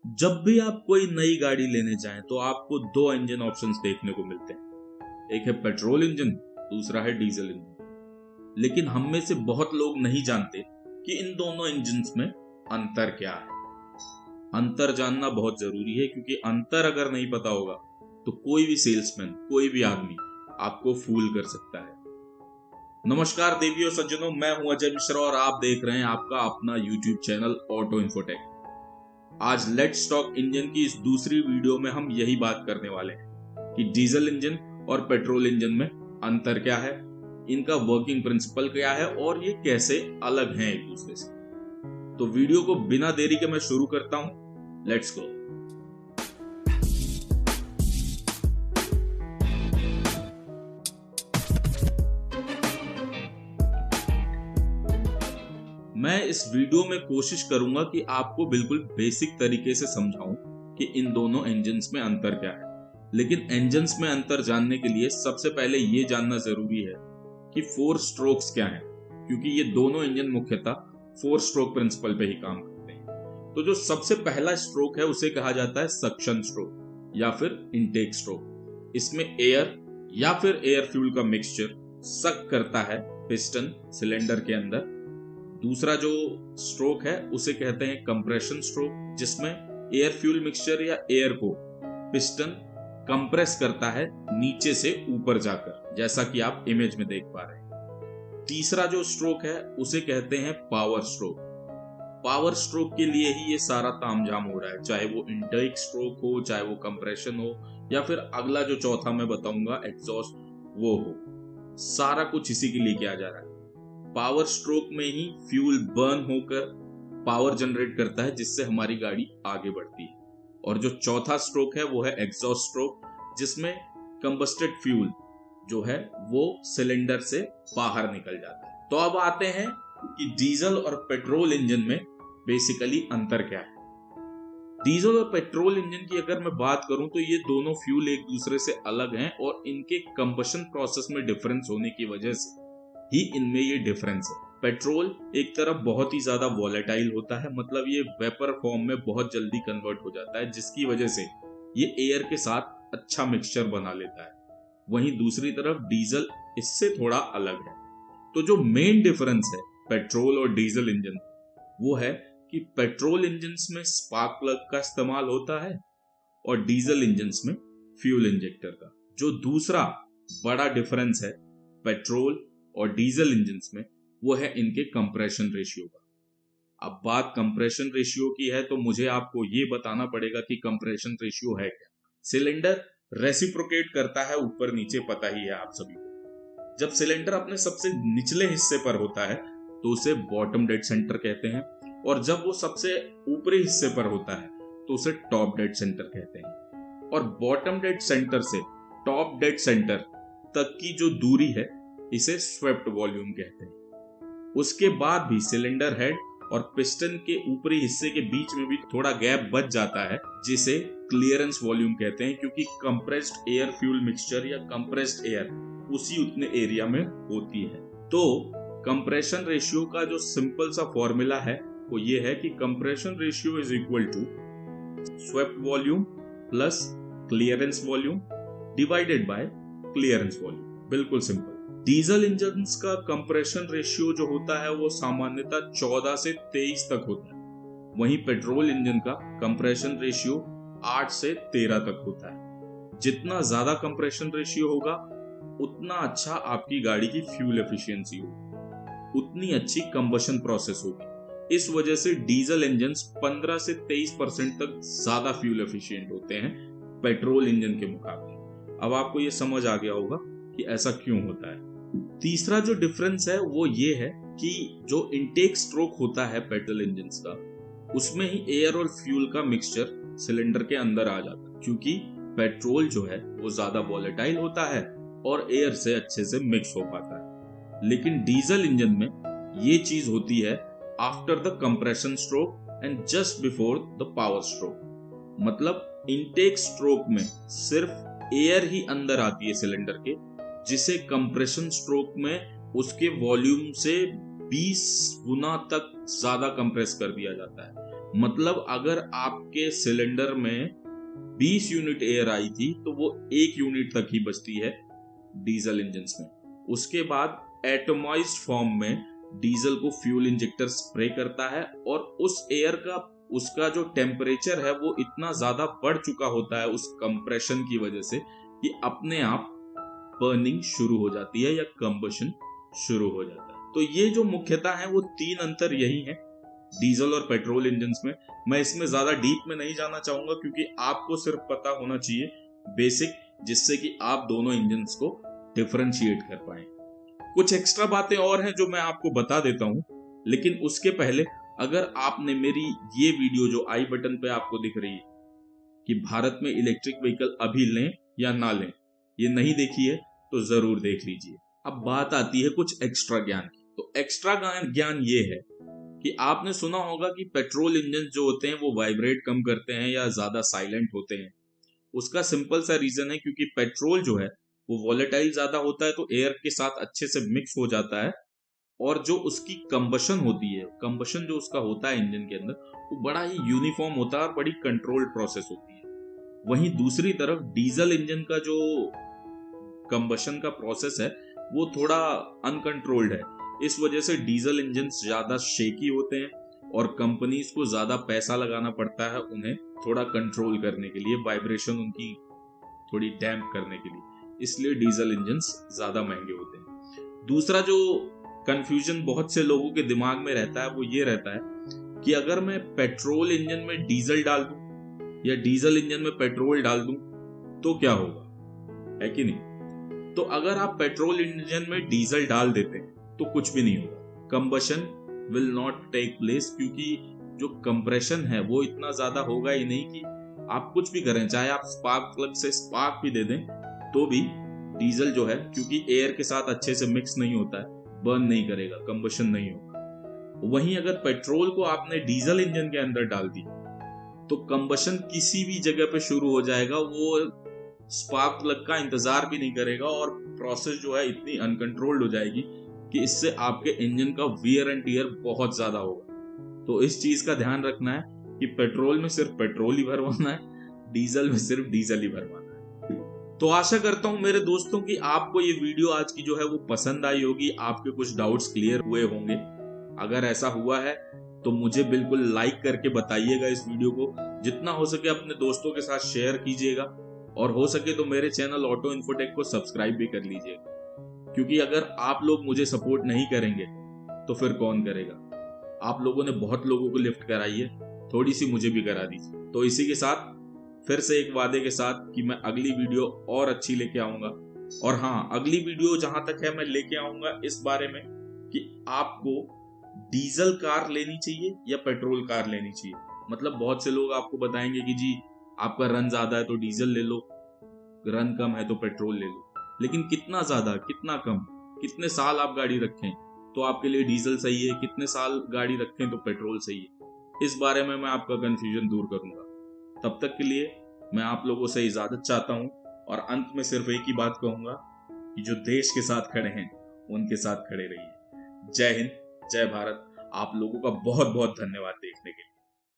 जब भी आप कोई नई गाड़ी लेने जाएं तो आपको दो इंजन ऑप्शंस देखने को मिलते हैं। एक है पेट्रोल इंजन, दूसरा है डीजल इंजन। लेकिन हम में से बहुत लोग नहीं जानते कि इन दोनों इंजन्स में अंतर क्या है। अंतर जानना बहुत जरूरी है, क्योंकि अंतर अगर नहीं पता होगा तो कोई भी सेल्समैन, कोई भी आदमी आपको फूल कर सकता है। नमस्कार देवियों सज्जनों, मैं हूं अजय मिश्रा और आप देख रहे हैं आपका अपना YouTube चैनल ऑटो इन्फोटेक। आज लेट्स टॉक इंजन की इस दूसरी वीडियो में हम यही बात करने वाले हैं कि डीजल इंजन और पेट्रोल इंजन में अंतर क्या है, इनका वर्किंग प्रिंसिपल क्या है और ये कैसे अलग हैं एक दूसरे से। तो वीडियो को बिना देरी के मैं शुरू करता हूं। Let's go. मैं इस वीडियो में कोशिश करूंगा कि आपको बिल्कुल बेसिक तरीके से समझाऊं कि इन दोनों इंजन्स में अंतर क्या है। लेकिन इंजन्स में अंतर जानने के लिए सबसे पहले ये जानना जरूरी है कि 4 स्ट्रोक्स क्या हैं, क्योंकि ये दोनों इंजन मुख्यतः 4 स्ट्रोक प्रिंसिपल पे ही काम करते हैं। तो जो सबसे पहला स्ट्रोक है उसे कहा जाता है सक्शन स्ट्रोक या फिर इनटेक स्ट्रोक। इसमें एयर या फिर एयर फ्यूल का मिक्सचर सक करता है पिस्टन सिलेंडर के अंदर। दूसरा जो स्ट्रोक है उसे कहते हैं कंप्रेशन स्ट्रोक, जिसमें एयर फ्यूल मिक्सचर या एयर को पिस्टन कंप्रेस करता है नीचे से ऊपर जाकर, जैसा कि आप इमेज में देख पा रहे हैं। तीसरा जो स्ट्रोक है उसे कहते हैं पावर स्ट्रोक। पावर स्ट्रोक के लिए ही ये सारा तामझाम हो रहा है, चाहे वो इनटेक स्ट्रोक हो, चाहे वो कंप्रेशन हो, या फिर अगला जो चौथा मैं बताऊंगा एग्जॉस्ट वो हो। सारा कुछ इसी के लिए किया जा रहा है। पावर स्ट्रोक में ही फ्यूल बर्न होकर पावर जनरेट करता है, जिससे हमारी गाड़ी आगे बढ़ती है। और जो चौथा स्ट्रोक है वो है एग्जॉस्ट स्ट्रोक, जिसमें कंबस्टेड फ्यूल जो है वो सिलेंडर से बाहर निकल जाता है। तो अब आते हैं कि डीजल और पेट्रोल इंजन में बेसिकली अंतर क्या है। डीजल और पेट्रोल इंजन की अगर मैं बात करूं तो ये दोनों फ्यूल एक दूसरे से अलग हैं और इनके कंबशन प्रोसेस में डिफरेंस होने की वजह से ही इनमें ये डिफरेंस है। पेट्रोल एक तरफ बहुत ही ज्यादा वॉलेटाइल होता है, मतलब ये वेपर फॉर्म में बहुत जल्दी कन्वर्ट हो जाता है, जिसकी वजह से ये एयर के साथ अच्छा मिक्सचर बना लेता है। वहीं दूसरी तरफ डीजल इससे थोड़ा अलग है। तो जो मेन डिफरेंस है पेट्रोल और डीजल इंजन वो है कि पेट्रोल इंजन्स में स्पार्क प्लग का इस्तेमाल होता है और डीजल इंजन्स में फ्यूल इंजेक्टर का। जो दूसरा बड़ा डिफरेंस है पेट्रोल और डीजल इंजन्स में वो है इनके कंप्रेशन रेशियो का। अब बात कंप्रेशन रेशियो की है तो मुझे आपको ये बताना पड़ेगा कि कंप्रेशन रेशियो है क्या। सिलेंडर रेसिप्रोकेट करता है ऊपर नीचे, पता ही है आप सभी को। जब सिलेंडर अपने सबसे निचले हिस्से पर होता है तो उसे बॉटम डेड सेंटर कहते हैं, और जब वो सबसे ऊपरी हिस्से पर होता है तो उसे टॉप डेड सेंटर कहते हैं। और बॉटम डेड सेंटर से टॉप डेड सेंटर तक की जो दूरी है इसे स्वेप्ट वॉल्यूम कहते हैं। उसके बाद भी सिलेंडर हेड और पिस्टन के ऊपरी हिस्से के बीच में भी थोड़ा गैप बच जाता है, जिसे क्लियरेंस वॉल्यूम कहते हैं, क्योंकि कंप्रेस्ड एयर फ्यूल मिक्सचर या कंप्रेस्ड एयर उसी उतने एरिया में होती है। तो कंप्रेशन रेशियो का जो सिंपल सा फॉर्मूला है वो ये है कि compression ratio is equal to swept volume plus clearance volume divided by clearance volume. बिल्कुल सिंपल। डीजल इंजन्स का कंप्रेशन रेशियो जो होता है वो सामान्यतः 14 से 23 तक होता है, वहीं पेट्रोल इंजन का कंप्रेशन रेशियो 8 से 13 तक होता है। जितना ज्यादा कंप्रेशन रेशियो होगा उतना अच्छा आपकी गाड़ी की फ्यूल एफिशिएंसी होगी, उतनी अच्छी कंबशन प्रोसेस होगी। इस वजह से डीजल इंजन्स 15 से 23% तक ज्यादा फ्यूल एफिशिएंट होते हैं पेट्रोल इंजन के मुकाबले। अब आपको ये समझ आ गया होगा कि ऐसा क्यों होता है। तीसरा जो डिफरेंस है वो ये है कि जो इनटेक स्ट्रोक होता है पेट्रोल इंजन्स का, उसमें ही एयर और फ्यूल का मिक्सचर सिलेंडर के अंदर आ जाता है, क्योंकि पेट्रोल जो है वो ज्यादा वॉलेटाइल होता है और एयर से अच्छे से मिक्स हो पाता है। लेकिन डीजल इंजन में ये चीज होती है after the compression stroke and just before the power stroke. मतलब इनटेक स्ट्रोक में सिर्फ एयर ही अंदर आती है सिलेंडर के, जिसे कंप्रेशन स्ट्रोक में उसके वॉल्यूम से 20 गुना तक ज्यादा कंप्रेस कर दिया जाता है। मतलब अगर आपके सिलेंडर में 20 यूनिट एयर आई थी तो वो 1 यूनिट तक ही बचती है डीजल इंजन में। उसके बाद एटमाइज्ड फॉर्म में डीजल को फ्यूल इंजेक्टर स्प्रे करता है और उस एयर का उसका जो टेम्परेचर है वो इतना ज्यादा बढ़ चुका होता है उस कंप्रेशन की वजह से कि अपने आप बर्निंग शुरू हो जाती है या कंबशन शुरू हो जाता है। तो ये जो मुख्यतः है वो 3 अंतर यही है डीजल और पेट्रोल इंजन में। मैं इसमें ज्यादा डीप में नहीं जाना चाहूंगा क्योंकि आपको सिर्फ पता होना चाहिए बेसिक, जिससे कि आप दोनों इंजन को डिफरेंशिएट कर पाए। कुछ एक्स्ट्रा बातें और हैं जो मैं आपको बता देता हूं, लेकिन उसके पहले अगर आपने मेरी ये वीडियो जो आई बटन पे आपको दिख रही है कि भारत में इलेक्ट्रिक व्हीकल अभी लें या ना लें, ये नहीं देखी है तो जरूर देख लीजिए। अब बात आती है कुछ एक्स्ट्रा ज्ञान की। तो एक्स्ट्रा ज्ञान ये है कि आपने सुना होगा कि पेट्रोल इंजन जो होते हैं वो वाइब्रेट कम करते हैं या ज्यादा साइलेंट होते हैं। उसका सिंपल सा रीजन है क्योंकि पेट्रोल जो है वो वॉलेटाइल ज्यादा होता है, तो एयर के साथ अच्छे से मिक्स हो जाता है और जो उसकी कंबशन होती है, कंबशन जो उसका होता है इंजन के अंदर, वो बड़ा ही यूनिफॉर्म होता है और बड़ी कंट्रोल्ड प्रोसेस होती है। वहीं दूसरी तरफ डीजल इंजन का जो कंबशन का प्रोसेस है वो थोड़ा अनकंट्रोल्ड है। इस वजह से डीजल इंजन ज्यादा शेकी होते हैं और कंपनीज को ज्यादा पैसा लगाना पड़ता है उन्हें थोड़ा कंट्रोल करने के लिए, वाइब्रेशन उनकी थोड़ी डैम्प करने के लिए, इसलिए डीजल इंजन ज्यादा महंगे होते हैं। दूसरा जो कंफ्यूजन बहुत से लोगों के दिमाग में रहता है वो ये रहता है कि अगर मैं पेट्रोल इंजन में डीजल डाल दूं या डीजल इंजन में पेट्रोल डाल दूं तो क्या होगा, है कि नहीं। तो अगर आप पेट्रोल इंजन में डीजल डाल देते हैं तो कुछ भी नहीं होगा, combustion will not take place, क्योंकि जो कंप्रेशन है वो इतना ज्यादा होगा ही नहीं कि आप कुछ भी करें, चाहे आप स्पार्क प्लग से स्पार्क भी दे दें तो भी डीजल जो है क्योंकि एयर के साथ अच्छे से मिक्स नहीं होता है, बर्न नहीं करेगा, कंबशन नहीं होगा। वहीं अगर पेट्रोल को आपने डीजल इंजन के अंदर डाल दिया तो कंबशन किसी भी जगह पे शुरू हो जाएगा, वो स्पार्क प्लग का इंतजार भी नहीं करेगा और प्रोसेस जो है इतनी अनकंट्रोल्ड हो जाएगी कि इससे आपके इंजन का वियर एंड टियर बहुत ज्यादा होगा। तो इस चीज का ध्यान रखना है कि पेट्रोल में सिर्फ पेट्रोल ही भरवाना है, डीजल में सिर्फ डीजल ही भरवाना है। तो आशा करता हूं मेरे दोस्तों की आपको ये वीडियो आज की जो है वो पसंद आई होगी, आपके कुछ डाउट्स क्लियर हुए होंगे। अगर ऐसा हुआ है तो मुझे बिल्कुल लाइक करके बताइएगा इस वीडियो को, जितना हो सके अपने दोस्तों के साथ शेयर कीजिएगा और हो सके तो मेरे चैनल ऑटो इन्फोटेक को सब्सक्राइब भी कर लीजिएगा, क्योंकि अगर आप लोग मुझे सपोर्ट नहीं करेंगे तो फिर कौन करेगा। आप लोगों ने बहुत लोगों को लिफ्ट कराई है, थोड़ी सी मुझे भी करा दीजिए। तो इसी के साथ फिर से एक वादे के साथ कि मैं अगली वीडियो और अच्छी लेके आऊंगा। और हाँ, अगली वीडियो जहां तक है मैं लेके आऊंगा इस बारे में कि आपको डीजल कार लेनी चाहिए या पेट्रोल कार लेनी चाहिए। मतलब बहुत से लोग आपको बताएंगे कि जी आपका रन ज्यादा है तो डीजल ले लो, रन कम है तो पेट्रोल ले लो, लेकिन कितना ज्यादा कितना कम, कितने साल आप गाड़ी रखें तो आपके लिए डीजल सही है, कितने साल गाड़ी रखें तो पेट्रोल सही है, इस बारे में मैं आपका कंफ्यूजन दूर करूंगा। तब तक के लिए मैं आप लोगों से इजाजत चाहता हूं और अंत में सिर्फ एक ही बात कहूंगा कि जो देश के साथ खड़े हैं उनके साथ खड़े रहिए। जय हिंद, जय भारत। आप लोगों का बहुत बहुत धन्यवाद देखने के लिए।